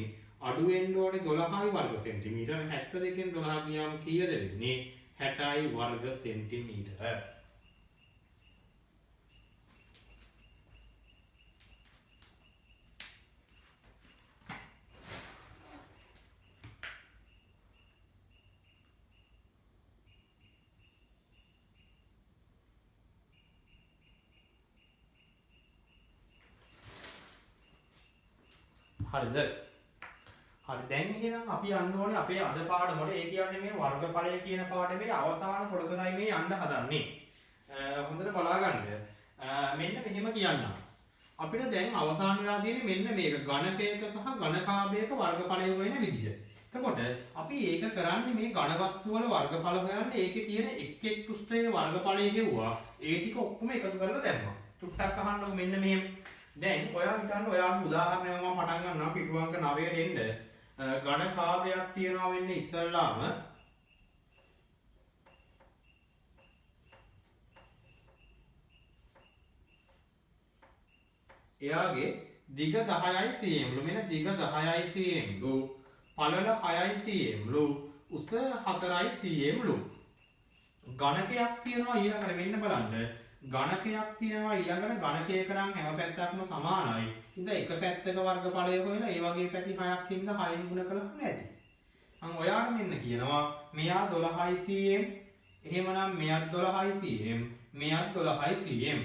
අඩු වෙන්න ඕනේ 12යි වර්ග සෙන්ටිමීටර. 72න් 12 ගියාම කීයද වෙන්නේ? 60යි වර්ග සෙන්ටිමීටර. හරිද? හරි දැන් එහෙනම් අපි යන්න ඕනේ අපේ අද පාඩමට. ඒ කියන්නේ මේ වර්ගඵලය කියන පාඩමේ අවසාන කොටසයි මේ යන්න හදන්නේ. හොඳට බලා ගන්න. මෙන්න මෙහෙම කියන්නම්. අපිට දැන් අවසාන වෙලා තියෙන්නේ මෙන්න මේක ඝනකයක සහ ඝනකාභයක වර්ගඵලය හොයන විදිය. එතකොට අපි ඒක කරන්නේ මේ ඝන වස්තු වල වර්ගඵල හොයන්න ඒකේ තියෙන එක් එක් පෘෂ්ඨයේ වර්ගඵලය හෙව්වා. ඒ ටික ඔක්කොම එකතු කරලා දැම්මා. චුට්ටක් අහන්නකො මෙන්න මේ දැන් ඔයා හිතන්න ඔයාගේ උදාහරණයක් මම පටන් ගන්නවා පිටු අංක 9ට එන්න. ඝන කාභයක් තියනවා වෙන්නේ ඉස්සල්ලාම එයාගේ දිග 10යි cm ලු. මෙන්න දිග 10යි cm ලු. පළල 6යි cm ලු. උස 4යි cm ලු. ඝනකයක් තියනවා ඊළඟට මෙන්න බලන්න. ඝනකයක් තියනවා ඊළඟට ඝනකයක නම් හැම පැත්තක්ම සමානයි. ඉතින් එක පැත්තක වර්ගඵලය හොයලා ඒ වගේ පැති 6ක් ඉඳ 6න් ගුණ කළාම ඇති. මම ඔයාට මෙන්න කියනවා මෙයා 12යි cm. එහෙමනම් මෙයත් 12යි cm. මෙයත් 12යි cm.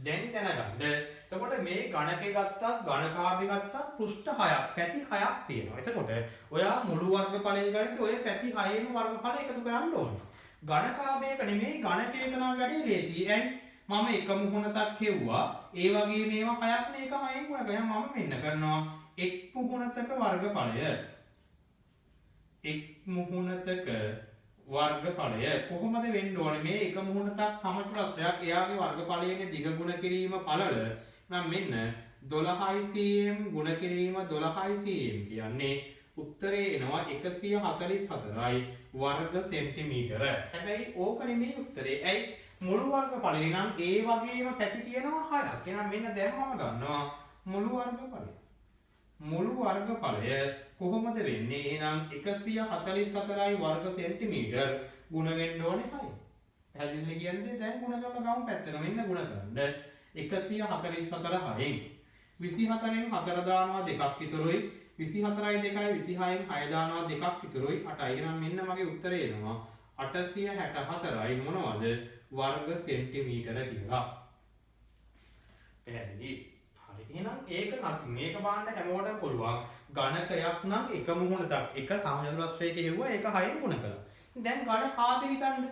දැන් දැනගන්න. එතකොට මේ ඝනකේ ගත්තත් ඝනකාභය ගත්තත් පෘෂ්ඨ 6ක් පැති 6ක් තියෙනවා. එතකොට ඔයා මුළු වර්ගඵලය ගනිද්දී ඔය පැති 6ේම වර්ගඵල එකතු කරන්න ඕනේ. ඝනකාභයක නෙමෙයි ඝනකයක නම් වැඩි ලේසි. ඇයි? මම එක මුහුණතක් හෙව්වා. ඒ වගේ මේවා 6ක් නේ එක 6න් ගුණ කරලා මම මෙන්න කරනවා එක් මුහුණතක වර්ගඵලය. එක් මුහුණතක වර්ගඵලය කොහොමද වෙන්න ඕනේ? මේ එක මුහුණතක් සමචතුරස්‍රයක් එයාගේ වර්ගඵලයේ දිග ගුණ කිරීම පළල නම් මෙන්න 12යි cm ගුණ කිරීම 12යි cm කියන්නේ උත්තරේ එනවා 144යි වර්ග සෙන්ටිමීටර. හැබැයි ඕක නෙමෙයි උත්තරේ. ඇයි? මුළු වර්ගඵලය නම් ඒ වගේම පැති තියෙනවා 6ක්. එහෙනම් මෙන්න දැන් මම ගන්නවා මුළු වර්ගඵලය. මුළු වර්ගඵලය කොහොමද වෙන්නේ? එහෙනම් 144යි වර්ග සෙන්ටිමීටර ගුණ වෙන්න ඕනේ 6. පැහැදිලිද කියන්නේ? දැන් ගුණ කරලා ගමු පැත්තට. මෙන්න ගුණ කරන්න. 144 6න් 24න් 4 දානවා 2ක් ඉතුරුයි. 24යි 2යි 26න් 6 දානවා 2ක් ඉතුරුයි 8යි. එහෙනම් මෙන්න මගේ උත්තරේ එනවා 864යි මොනවද? වර්ග සෙන්ටිමීටර කියලා. පැහැදිලි? හරි. එහෙනම් ඒක නැති මේක බලන්න හැමෝටම පුළුවන්. ඝනකයක් නම් එක මුහුණතක් එක සමජලස්ත්‍රයක හෙව්වා ඒක 6න් ගුණ කළා. දැන් ඝන කාභය හිතන්න.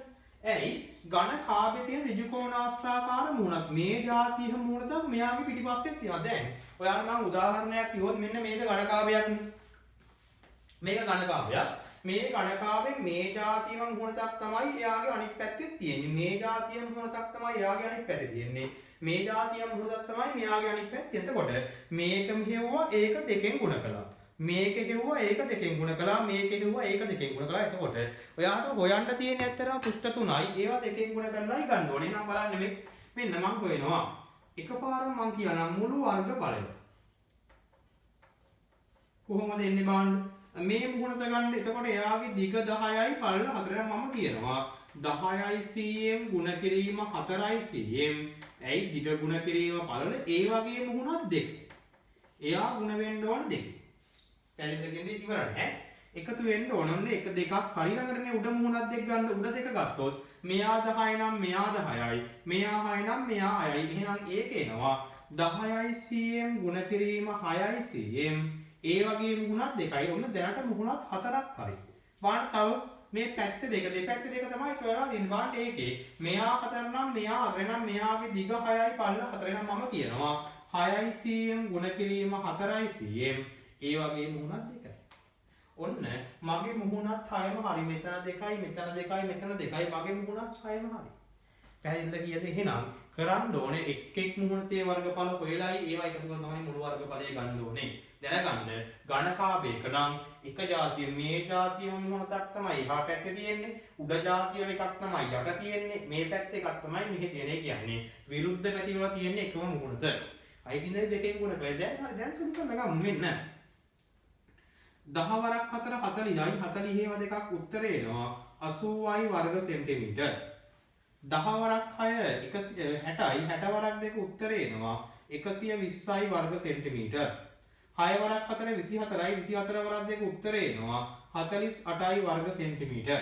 ඇයි? ඝන කාභයේ තියෙන ඍජු කෝණාස්ත්‍රාකාර මුහුණක් මේ જાතිය මුහුණක් මෙයාගේ පිටිපස්සේ තියෙනවා. දැන් ඔයාලා මම උදාහරණයක් කිව්වොත් මෙන්න මේක ඝන කාභයක් නේ. මේක ඝන කාභයක්. මේ ඝන කාභයේ මේ જાතියම මුහුණක් තමයි එයාගේ අනිත් පැත්තේ තියෙන්නේ. මේ જાතිය මුහුණක් තමයි එයාගේ අනිත් පැත්තේ තියෙන්නේ. මේ જાතිය මුහුණක් තමයි මෙයාගේ අනිත් පැත්තේ. එතකොට මේක මෙහෙව්වා ඒක දෙකෙන් ගුණ කළා. මේක හෙව්වා ඒක දෙකෙන් ගුණ කළා. මේක හෙව්වා ඒක දෙකෙන් ගුණ කළා. එතකොට ඔයාට හොයන්න තියෙන ඇත්තටම පෘෂ්ඨ 3යි. ඒවා දෙකෙන් ගුණ කරලායි ගන්න ඕනේ. එහෙනම් බලන්න මෙන්න මම හොයනවා. එකපාරම මම කියනවා මුළු වර්ගඵලය. කොහොමද එන්නේ බලන්න. මේ මුහුණත ගන්න. එතකොට එයාගේ දිග 10යි පළල 4යි මම කියනවා 10යි cm ගුණ කිරීම 4යි cm. ඇයි දිග ගුණ කිරීම පළල ඒ වගේ මුහුණක් දෙක. එයා ගුණ වෙන්න ඕන දෙක. පැහැදිලිද ඉවරයි. එකතු වෙන්න ඕන. ඔන්න එක දෙකක් හරි ළඟටනේ උඩ මුහුණක් දෙක ගන්න. උඩ දෙක ගත්තොත් මෙයා 10යි නම් මෙයා 10යි. මෙයා 6යි නම් මෙයා 6යි. එහෙනම් ඒක එනවා 10යි cm ගුණ කිරීම 6යි cm ඒ වගේ මුහුණක් දෙකයි. ඔන්න දැනට මුහුණත් 4ක් හරි. බලන්න තව මේ පැත්ත දෙක දෙපැත්ත දෙක තමයි හොයලා දෙන්නේ. බලන්න ඒකේ මෙයා 4 නම් මෙයා 4 නම් මෙයාගේ දිග 6යි පල්ල 4 නම් මම කියනවා 6යි cm ගුණ කිරීම 4යි cm ඒ වගේ මුහුණක් දෙකයි. ඔන්න මගේ මුහුණත් 6ම හරි. මෙතන දෙකයි මෙතන දෙකයි මෙතන දෙකයි මගේ මුහුණත් 6ම හරි. පැහැදිලිද කියද? එහෙනම් කරන්න ඕනේ එක් මුහුණතේ වර්ගඵල හොයලායි ඒවා එකතු කරලා තමයි මුළු වර්ගඵලය ගන්න ඕනේ. දැනගන්න ඝනකාභයක නම් එක જાතිය මේ જાතිය මුහුණක් තමයි එහා පැත්තේ තියෙන්නේ. උඩ જાතිය එකක් තමයි යට තියෙන්නේ. මේ පැත්තේ එකක් තමයි මෙහි තියෙන්නේ. කියන්නේ විරුද්ධ පැති වල තියෙන්නේ එකම මුහුණත. අයිතිනේ දෙකෙන් ගුණ කරලා දැන් හරි දැන් සුළු කරලා ගමු මෙන්න. 10 වරක් 4 40යි 40 ඒවා දෙකක් උත්තර එනවා 80යි වර්ග සෙන්ටිමීටර. 10 වරක් 6 60යි 60 වරක් දෙක උත්තර එනවා 120යි වර්ග සෙන්ටිමීටර. 6 වරක් 4 24යි 24 වරක් දෙක උත්තර එනවා 48යි වර්ග සෙන්ටිමීටර.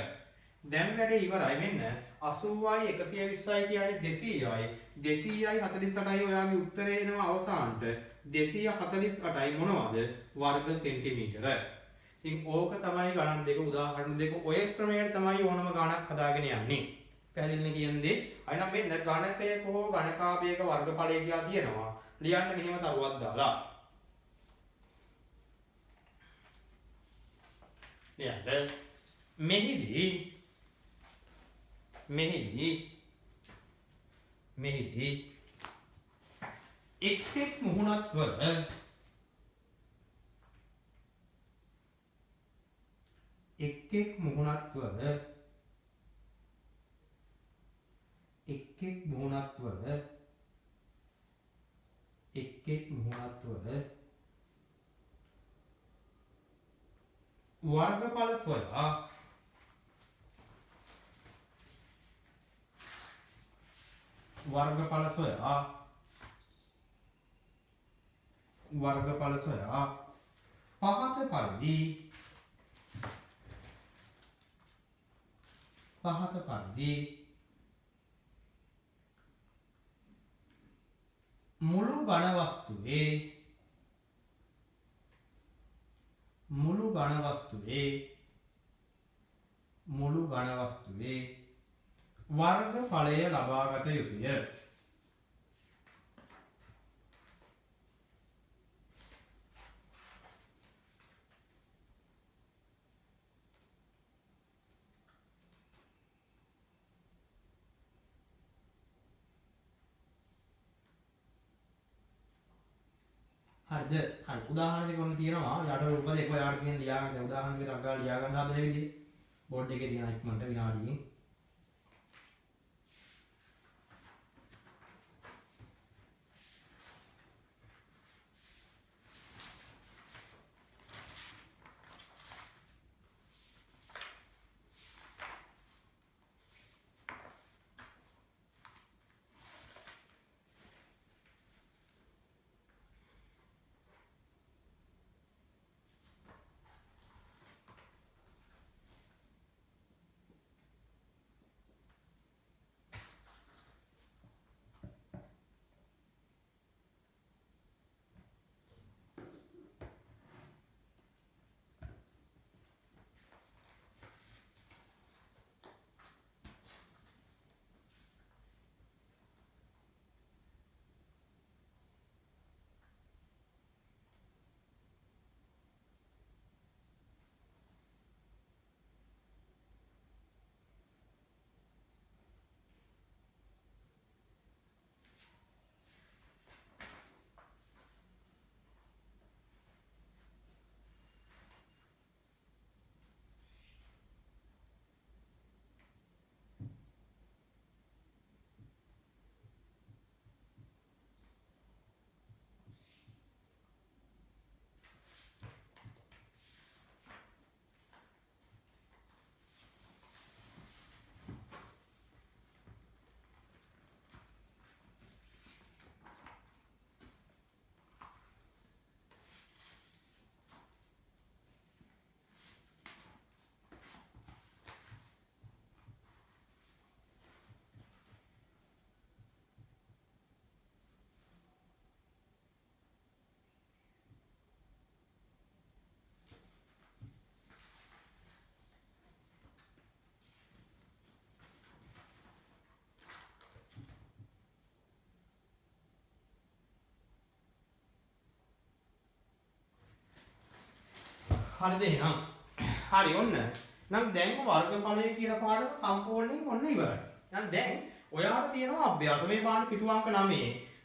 දැන් වැඩේ ඉවරයි. මෙන්න 80යි 120යි කියන්නේ 200යි 200යි 48යි ඔයාගේ උත්තරේ එනවා අවසානට 248යි මොනවද වර්ග සෙන්ටිමීටර. ඉතින් ඕක තමයි ගණන් දෙක උදාහරණ දෙක ඔය ක්‍රමයට තමයි ඕනම ගණක් හදාගෙන යන්නේ. පැහැදිලිනේ කියන්නේ. අයිනම් මෙන්න ගණකයක හෝ ගණකාභයක වර්ගඵලය කියලා තියෙනවා. ලියන්න මෙහෙම තරුවක් දාලා. ලියන්න. මෙහිදී එක් මුහුණත් වල වර්ගඵල සොයා පහත පරිදි මුළු ඝන වස්තුවේ වර්ගඵලය ලබාගත යුතුය. හරිද? හරි. උදාහරණ දෙකක් ඔන්න තියෙනවා. යට රූප දෙක ඔයාලට තියෙන ලියාගන්න උදාහරණ දෙකක් ගාලා ලියා ගන්න හදන විදිය. බෝඩ් එකේ තියෙන ඉක්මනට විනාඩියෙන්. හරිද එහෙනම්? හරි ඔන්න. නම් දැන් වර්ගඵලය කියන පාඩම සම්පූර්ණයෙන් ඔන්න ඉවරයි. එහෙනම් දැන් ඔයාට තියෙනවා අභ්‍යාස මේ පාඩම පිටු අංක 9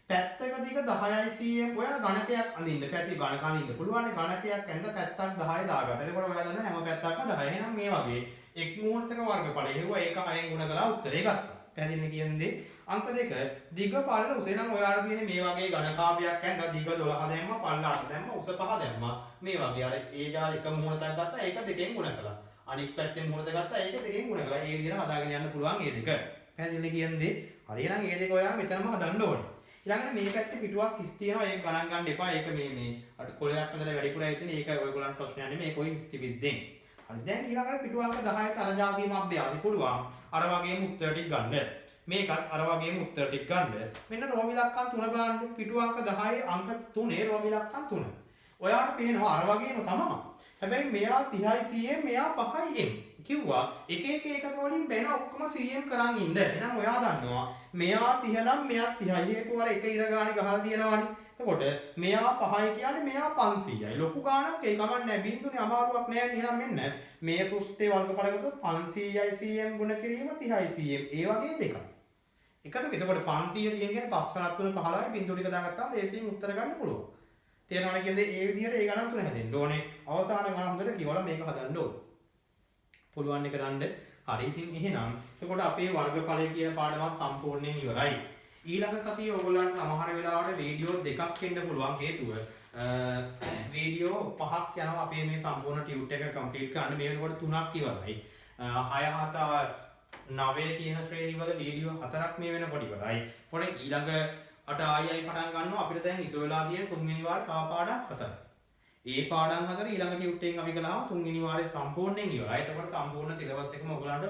පැත්තක දිග 10යි cm ඔයා ගණකයක් අඳින්න. පැති ගණක අඳින්න පුළුවන්. ගණකයක් ඇඳ පැත්තක් 10 දාගත්තා. එතකොට ඔයා දන්නා හැම පැත්තක්ම 10. එහෙනම් මේ වගේ එක් මූණතක වර්ගඵලය හෙව්වා ඒක 6න් ගුණ කළා උත්තරේ ගත්තා. පැහැදිලිද කියන්නේ? අංක 2 දිග පළල උස. එහෙනම් ඔයාලා තියෙන්නේ මේ වගේ ගණකාභයක් ඇඳ දිග 12 දැම්මා පළල 8 දැම්මා උස 5 දැම්මා. මේ වගේ අර ඒ ජා එක මූණතක් ගත්තා ඒක දෙකෙන් ගුණ කළා. අනිත් පැත්තෙන් මූණත ගත්තා ඒක දෙකෙන් ගුණ කළා. ඒ විදිහට හදාගෙන යන්න පුළුවන් මේ දෙක. පැහැදිලිද කියන්නේ? හරි එහෙනම් මේ දෙක ඔයා මෙතනම හදන්න ඕනේ. ඊළඟට මේ පැත්තේ පිටුවක් හිස් තියෙනවා ඒක ගණන් ගන්න එපා. ඒක මේ අර කොලයක් අතර වැඩිපුරයි තියෙන්නේ. ඒක ඔයගොල්ලන්ට ප්‍රශ්නයක් නෙමෙයි. කොයි හිස් තිබිද්දෙන්. හරි දැන් ඊළඟට පිටුවක 10 තර ජාතියම අභ්‍යාසි පුළුවන්. අර වගේම උත්තර ටික ගන්න. මේකත් අර වගේම උත්තර ටික ගන්න. මෙන්න රෝම ඉලක්කම් 3 බලන්න. පිටු අංක 10 අංක 3 රෝම ඉලක්කම් 3. ඔයාලට පේනවා අර වගේම තමයි. හැබැයි මෙයා 30යි cm මෙයා 5යි m. කිව්වා එක එකක වලින් බැන ඔක්කොම cm කරන් ඉන්න. එහෙනම් ඔයා දන්නවා මෙයා 30 නම් මෙයා 30යි. හේතුව අර එක ඉර ගානේ ගහලා තියෙනවානේ. එතකොට මෙයා 5යි කියන්නේ මෙයා 500යි. ලොකු ගාණක් ඒ කමක් නැහැ. බින්දුනේ අමාරුවක් නැහැ. එහෙනම් මෙන්න මේ පෘෂ්ඨයේ වර්ගඵල ගත්තොත් 500යි cm ගුණ කිරීම 30යි cm. ඒ වගේ දෙකක්. එකතු. එතකොට 500 කියන්නේ 5 3 15යි බින්දුව ටික දාගත්තාම දේශයෙන් උත්තර ගන්න පුළුවන්. තේරෙනවද කියන්නේ? ඒ විදිහට ඒ ගණන් තුන හැදෙන්න ඕනේ. අවසාන ගණන් හොඳට කියවලා මේක හදන්න ඕනේ. පුළුවන් එක ගන්න. හරි ඉතින් එහෙනම් එතකොට අපේ වර්ගඵලය කියන පාඩම සම්පූර්ණයෙන් ඉවරයි. ඊළඟ සතියේ ඔයගොල්ලන්ට සමහර වෙලාවට වීඩියෝ දෙකක් එන්න පුළුවන්. හේතුව වීඩියෝ 5ක් යනවා අපේ මේ සම්පූර්ණ ටියුට් එක කම්ප්ලීට් කරන්න. මේ වෙනකොට 3ක් ඉවරයි. 6 7 9 කියන ශ්‍රේණිවල වීඩියෝ 4ක් මේ වෙනකොට ඉවරයි. පොඩ ඊළඟ අට ආයෙයි පටන් ගන්නවා. අපිට දැන් ඉතුරු වෙලා තියෙන තුන්වෙනි වාරේ තව පාඩම් 4ක්. ඒ පාඩම් 4 ඊළඟ ටියුට් එකෙන් අපි කළාම තුන්වෙනි වාරේ සම්පූර්ණයෙන් ඉවරයි. එතකොට සම්පූර්ණ සිලබස් එකම ඔයගලන්ට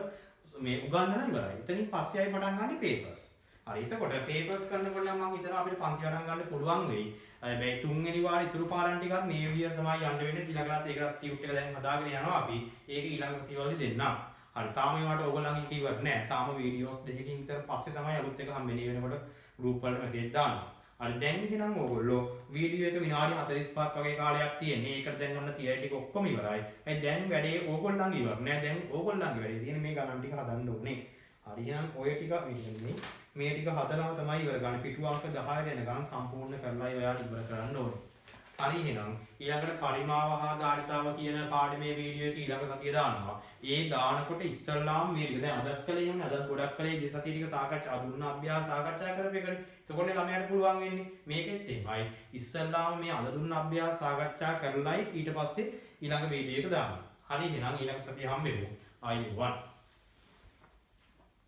මේ උගන්වලා ඉවරයි. එතනින් පස්සේ ආයෙ පටන් ගන්න පේපර්ස්. හරි එතකොට පේපර්ස් කරනකොට නම් මම හිතනවා අපිට පන්ති වටන් ගන්න පුළුවන් වෙයි. හැබැයි තුන්වෙනි වාරේ ඉතුරු පාඩම් ටිකත් මේ විදිහට තමයි යන්න වෙන්නේ. ඊළඟට ඒකට ටියුට් එක දැන් හදාගෙන යනවා අපි. ඒක ඊළඟ සතියවලදී දෙන්නම්. හරි තාම ඒවට ඔයගොල්ලන්ගෙන් කිව්වත් නෑ. තාම වීඩියෝස් දෙකකින් විතර පස්සේ තමයි අලුත් එක හම්බෙන්නේ වෙනකොට ගෲප් වලට මෙසේජ් දානවා. හරි දැන් එහෙනම් ඔයගොල්ලෝ වීඩියෝ එක විනාඩි 45ක් වගේ කාලයක් තියෙන්නේ. ඒකට දැන් ඔන්න තියරි ටික ඔක්කොම ඉවරයි. ඒ දැන් වැඩේ ඕගොල්ලන්ගේ ඉවර නෑ. දැන් ඕගොල්ලන්ගේ වැඩේ තියෙන්නේ මේ ගණන් ටික හදන්න ඕනේ. හරි එහෙනම් ඔය ටික ඉන්නේ මේ ටික හදනවා තමයි ඉවර ගන්න. පිටු අංක 10 වෙනකන් සම්පූර්ණ කරලා ඔයාලා ඉවර කරන්න ඕනේ. හරි එහෙනම් ඊළඟට පරිමාව හා ධාරිතාව කියන පාඩමේ වීඩියෝ එක ඊළඟ සතියේ දානවා. ඒ දානකොට ඉස්සල්ලාම මේ ටික දැන් අදත් කළේ යන්නේ අදත් ගොඩක් කළේ ගිය සතියේ ටික සාකච්ඡා අදුන්න අභ්‍යාස සාකච්ඡා කරපේකනේ. එතකොට ළමයාට පුළුවන් වෙන්නේ මේකෙත් එහෙමයි. ඉස්සල්ලාම මේ අදුන්න අභ්‍යාස සාකච්ඡා කරලයි ඊට පස්සේ ඊළඟ වීඩියෝ එක දානවා. හරි එහෙනම් ඊළඟ සතියේ හම්බෙමු. ආයුබෝවන්.